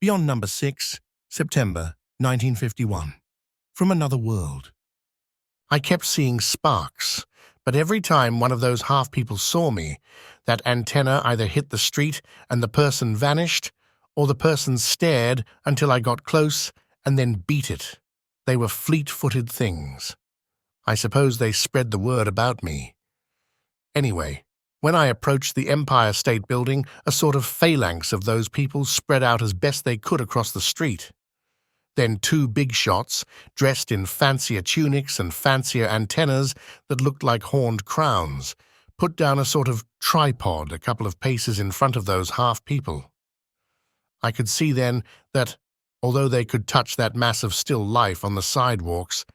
Beyond Number 6, September 1951. From Another World. I kept seeing sparks, but every time one of those half-people saw me, that antenna either hit the street and the person vanished, or the person stared until I got close and then beat it. They were fleet-footed things. I suppose they spread the word about me. Anyway, when I approached the Empire State Building, a sort of phalanx of those people spread out as best they could across the street. Then two big shots, dressed in fancier tunics and fancier antennas that looked like horned crowns, put down a sort of tripod a couple of paces in front of those half-people. I could see then that, although they could touch that mass of still life on the sidewalks,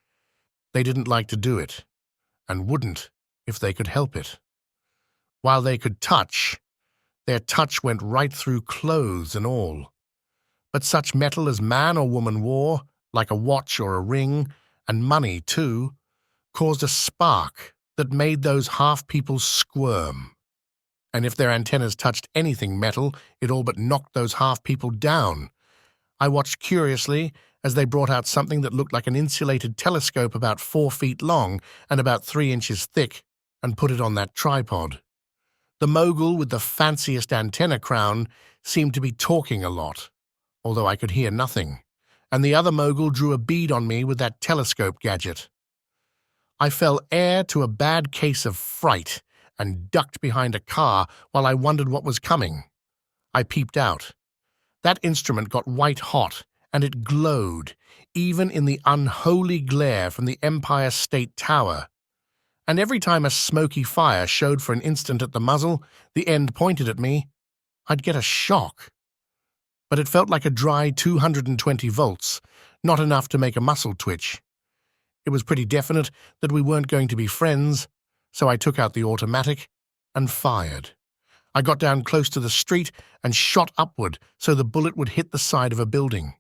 they didn't like to do it, and wouldn't if they could help it. While they could touch, their touch went right through clothes and all. But such metal as man or woman wore, like a watch or a ring, and money too, caused a spark that made those half-people squirm. And if their antennas touched anything metal, it all but knocked those half-people down. I watched curiously as they brought out something that looked like an insulated telescope about 4 feet long and about 3 inches thick, and put it on that tripod. The mogul with the fanciest antenna crown seemed to be talking a lot, although I could hear nothing, and the other mogul drew a bead on me with that telescope gadget. I fell heir to a bad case of fright and ducked behind a car while I wondered what was coming. I peeped out. That instrument got white hot, and it glowed, even in the unholy glare from the Empire State Tower. And every time a smoky fire showed for an instant at the muzzle, the end pointed at me, I'd get a shock. But it felt like a dry 220 volts, not enough to make a muscle twitch. It was pretty definite that we weren't going to be friends, so I took out the automatic and fired. I got down close to the street and shot upward so the bullet would hit the side of a building.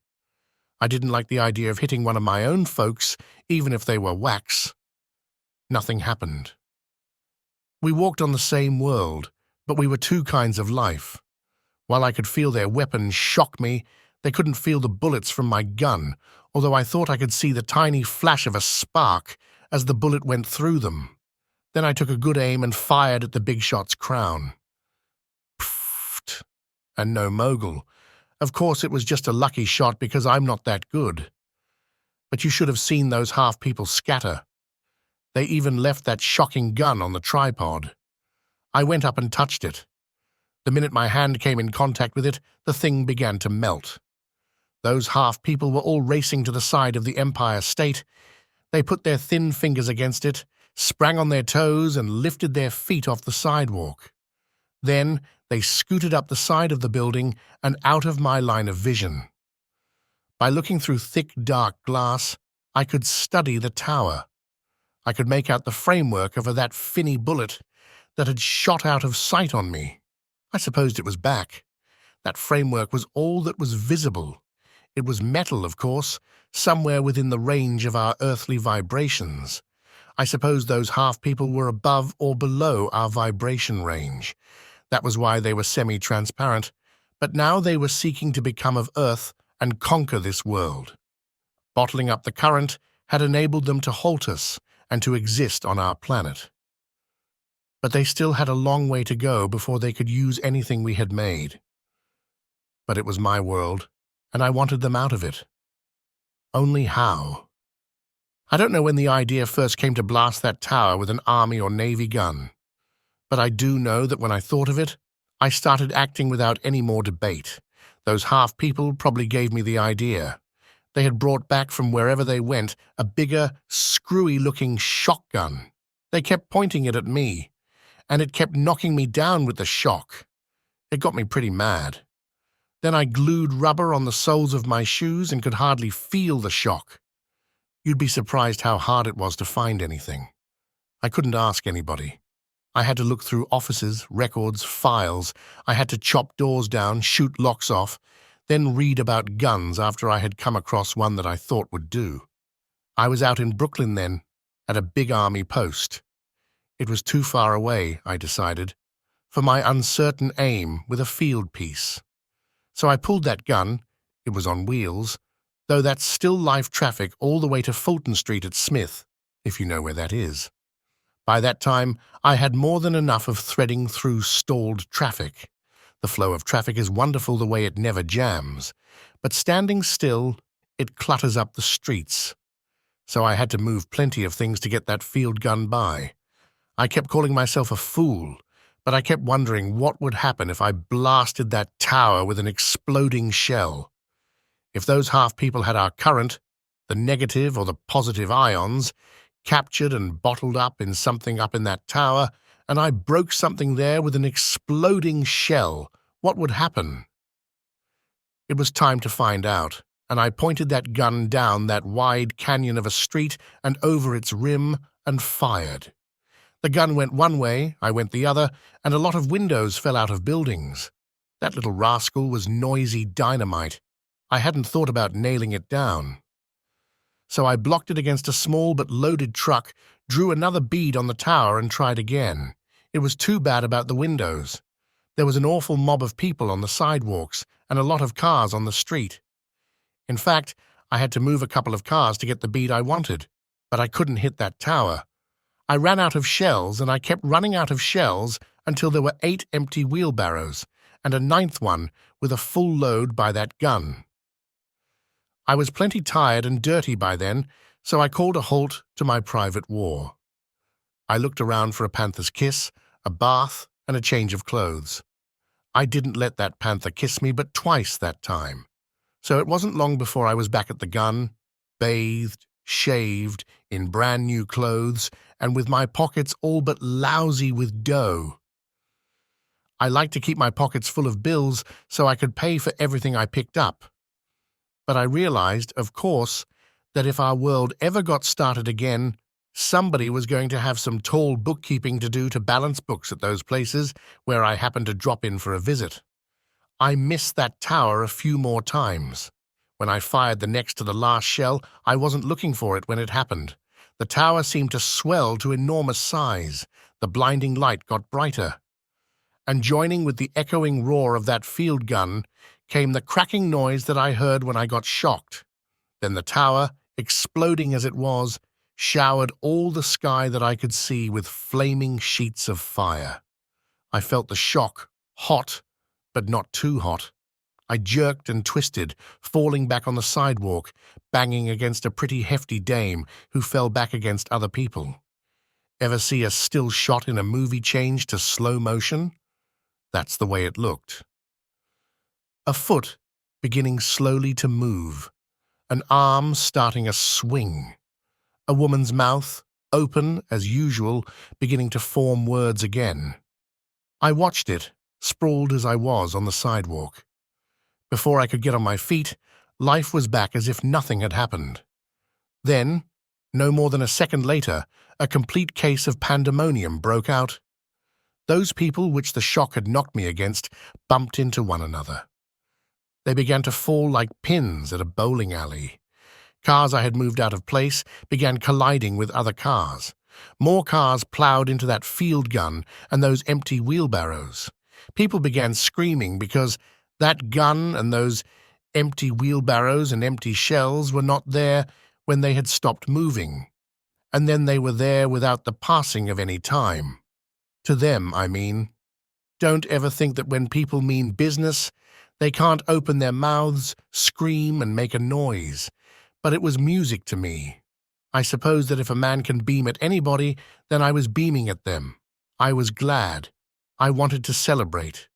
I didn't like the idea of hitting one of my own folks, even if they were wax. Nothing happened. We walked on the same world, but we were two kinds of life. While I could feel their weapons shock me, they couldn't feel the bullets from my gun, although I thought I could see the tiny flash of a spark as the bullet went through them. Then I took a good aim and fired at the big shot's crown. Pfft! And no mogul. Of course, it was just a lucky shot because I'm not that good. But you should have seen those half-people scatter. They even left that shocking gun on the tripod. I went up and touched it. The minute my hand came in contact with it, the thing began to melt. Those half-people were all racing to the side of the Empire State. They put their thin fingers against it, sprang on their toes, and lifted their feet off the sidewalk. Then they scooted up the side of the building and out of my line of vision. By looking through thick, dark glass, I could study the tower. I could make out the framework of that finny bullet that had shot out of sight on me. I supposed it was back. That framework was all that was visible. It was metal, of course, somewhere within the range of our earthly vibrations. I suppose those half-people were above or below our vibration range. That was why they were semi-transparent, but now they were seeking to become of Earth and conquer this world. Bottling up the current had enabled them to halt us and to exist on our planet. But they still had a long way to go before they could use anything we had made. But it was my world, and I wanted them out of it. Only how? I don't know when the idea first came to blast that tower with an Army or Navy gun, but I do know that when I thought of it, I started acting without any more debate. Those half-people probably gave me the idea. They had brought back from wherever they went a bigger, screwy-looking shotgun. They kept pointing it at me, and it kept knocking me down with the shock. It got me pretty mad. Then I glued rubber on the soles of my shoes and could hardly feel the shock. You'd be surprised how hard it was to find anything. I couldn't ask anybody. I had to look through offices, records, files. I had to chop doors down, shoot locks off, then read about guns after I had come across one that I thought would do. I was out in Brooklyn then, at a big army post. It was too far away, I decided, for my uncertain aim with a field piece. So I pulled that gun, It was on wheels, though that's still live traffic all the way to Fulton Street at Smith, if you know where that is. By that time, I had more than enough of threading through stalled traffic. The flow of traffic is wonderful the way it never jams, but standing still, it clutters up the streets. So I had to move plenty of things to get that field gun by. I kept calling myself a fool, but I kept wondering what would happen if I blasted that tower with an exploding shell. If those half people had our current, the negative or the positive ions, captured and bottled up in something up in that tower, and I broke something there with an exploding shell, what would happen? It was time to find out, and I pointed that gun down that wide canyon of a street and over its rim and fired. The gun went one way, I went the other, and a lot of windows fell out of buildings. That little rascal was noisy dynamite. I hadn't thought about nailing it down. So I blocked it against a small but loaded truck, drew another bead on the tower and tried again. It was too bad about the windows. There was an awful mob of people on the sidewalks and a lot of cars on the street. In fact, I had to move a couple of cars to get the bead I wanted, but I couldn't hit that tower. I ran out of shells, and I kept running out of shells until there were 8 empty wheelbarrows and a 9th one with a full load by that gun. I was plenty tired and dirty by then, so I called a halt to my private war. I looked around for a panther's kiss, a bath, and a change of clothes. I didn't let that panther kiss me but twice that time, so it wasn't long before I was back at the gun, bathed, shaved, in brand new clothes, and with my pockets all but lousy with dough. I liked to keep my pockets full of bills so I could pay for everything I picked up. But I realized, of course, that if our world ever got started again, somebody was going to have some tall bookkeeping to do to balance books at those places where I happened to drop in for a visit. I missed that tower a few more times. When I fired the next to the last shell, I wasn't looking for it when it happened. The tower seemed to swell to enormous size. The blinding light got brighter. And joining with the echoing roar of that field gun came the cracking noise that I heard when I got shocked. Then the tower, exploding as it was, showered all the sky that I could see with flaming sheets of fire. I felt the shock, hot, but not too hot. I jerked and twisted, falling back on the sidewalk, banging against a pretty hefty dame who fell back against other people. Ever see a still shot in a movie change to slow motion? That's the way it looked. A foot beginning slowly to move, an arm starting a swing, a woman's mouth, open as usual, beginning to form words again. I watched it, sprawled as I was on the sidewalk. Before I could get on my feet, life was back as if nothing had happened. Then, no more than a second later, a complete case of pandemonium broke out. Those people which the shock had knocked me against bumped into one another. They began to fall like pins at a bowling alley. Cars I had moved out of place began colliding with other cars. More cars plowed into that field gun and those empty wheelbarrows. People began screaming because that gun and those empty wheelbarrows and empty shells were not there when they had stopped moving. And then they were there without the passing of any time. To them, I mean. Don't ever think that when people mean business, they can't open their mouths, scream, and make a noise. But it was music to me. I suppose that if a man can beam at anybody, then I was beaming at them. I was glad. I wanted to celebrate.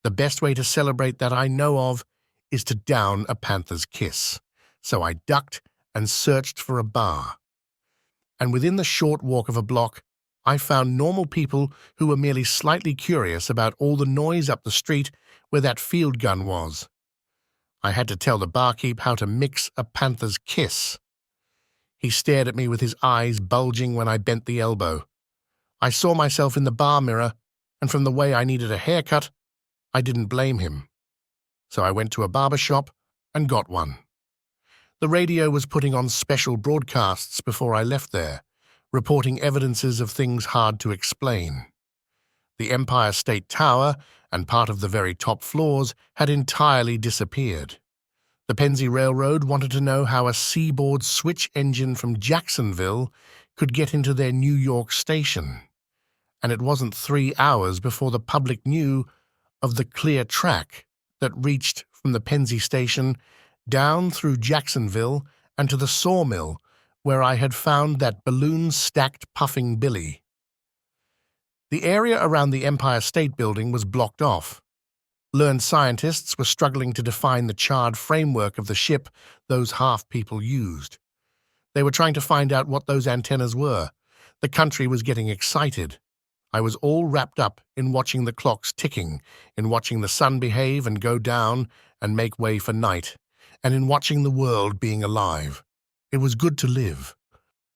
The best way to celebrate that I know of is to down a panther's kiss. So I ducked and searched for a bar. And within the short walk of a block, I found normal people who were merely slightly curious about all the noise up the street where that field gun was. I had to tell the barkeep how to mix a panther's kiss. He stared at me with his eyes bulging when I bent the elbow. I saw myself in the bar mirror, and from the way I needed a haircut, I didn't blame him. So I went to a barber shop and got one. The radio was putting on special broadcasts before I left there, reporting evidences of things hard to explain. The Empire State Tower and part of the very top floors had entirely disappeared. The Pennsy Railroad wanted to know how a seaboard switch engine from Jacksonville could get into their New York station. And it wasn't 3 hours before the public knew of the clear track that reached from the Pennsy station down through Jacksonville and to the sawmill where I had found that balloon-stacked Puffing Billy. The area around the Empire State Building was blocked off. Learned scientists were struggling to define the charred framework of the ship those half-people used. They were trying to find out what those antennas were. The country was getting excited. I was all wrapped up in watching the clocks ticking, in watching the sun behave and go down and make way for night, and in watching the world being alive. It was good to live.